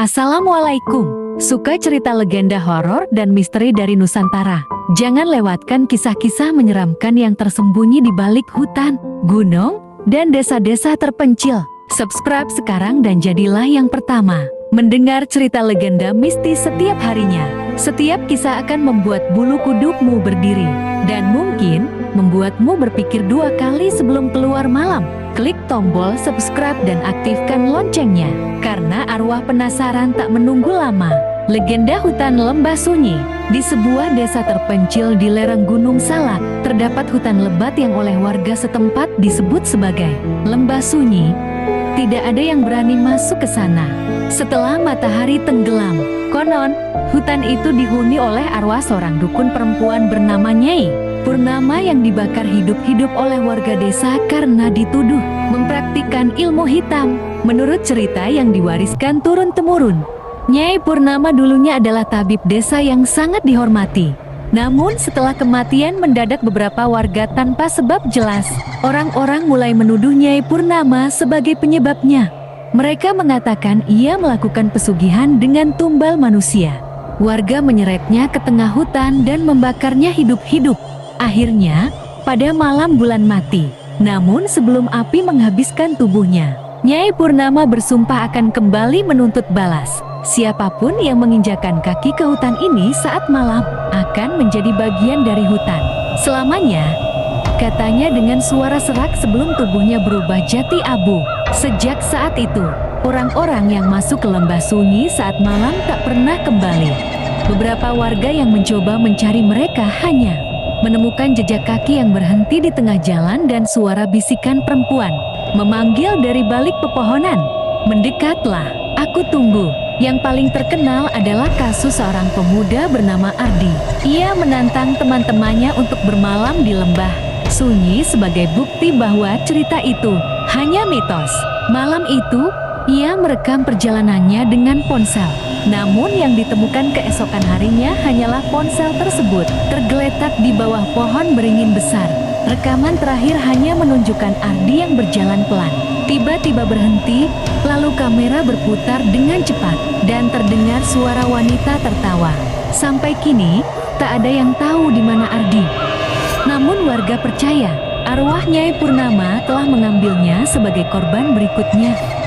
Assalamualaikum. Suka cerita legenda horor dan misteri dari Nusantara? Jangan lewatkan kisah-kisah menyeramkan yang tersembunyi di balik hutan, gunung, dan desa-desa terpencil. Subscribe sekarang dan jadilah yang pertama mendengar cerita legenda mistis setiap harinya. Setiap kisah akan membuat bulu kudukmu berdiri dan mungkin membuatmu berpikir dua kali sebelum keluar malam. Klik tombol subscribe dan aktifkan loncengnya, karena arwah penasaran tak menunggu lama. Legenda hutan lembah sunyi. Di sebuah desa terpencil di lereng Gunung Salak, terdapat hutan lebat yang oleh warga setempat disebut sebagai lembah sunyi. Tidak ada yang berani masuk ke sana. Setelah matahari tenggelam, konon, hutan itu dihuni oleh arwah seorang dukun perempuan bernama Nyai Purnama yang dibakar hidup-hidup oleh warga desa karena dituduh mempraktikkan ilmu hitam. Menurut cerita yang diwariskan turun-temurun, Nyai Purnama dulunya adalah tabib desa yang sangat dihormati. Namun setelah kematian mendadak beberapa warga tanpa sebab jelas, orang-orang mulai menuduh Nyai Purnama sebagai penyebabnya. Mereka mengatakan ia melakukan pesugihan dengan tumbal manusia. Warga menyeretnya ke tengah hutan dan membakarnya hidup-hidup. Akhirnya, pada malam bulan mati, namun sebelum api menghabiskan tubuhnya, Nyai Purnama bersumpah akan kembali menuntut balas. Siapapun yang menginjakan kaki ke hutan ini saat malam, akan menjadi bagian dari hutan selamanya. Katanya dengan suara serak sebelum tubuhnya berubah jati abu. Sejak saat itu, orang-orang yang masuk ke lembah sunyi saat malam tak pernah kembali. Beberapa warga yang mencoba mencari mereka hanya menemukan jejak kaki yang berhenti di tengah jalan dan suara bisikan perempuan memanggil dari balik pepohonan, "Mendekatlah, aku tunggu." Yang paling terkenal adalah kasus seorang pemuda bernama Ardi. Ia menantang teman-temannya untuk bermalam di lembah sunyi sebagai bukti bahwa cerita itu hanya mitos. Malam itu, ia merekam perjalanannya dengan ponsel. Namun yang ditemukan keesokan harinya hanyalah ponsel tersebut tergeletak di bawah pohon beringin besar. Rekaman terakhir hanya menunjukkan Ardi yang berjalan pelan, tiba-tiba berhenti, lalu kamera berputar dengan cepat, dan terdengar suara wanita tertawa. Sampai kini, tak ada yang tahu di mana Ardi. Namun warga percaya, arwah Nyai Purnama telah mengambilnya sebagai korban berikutnya.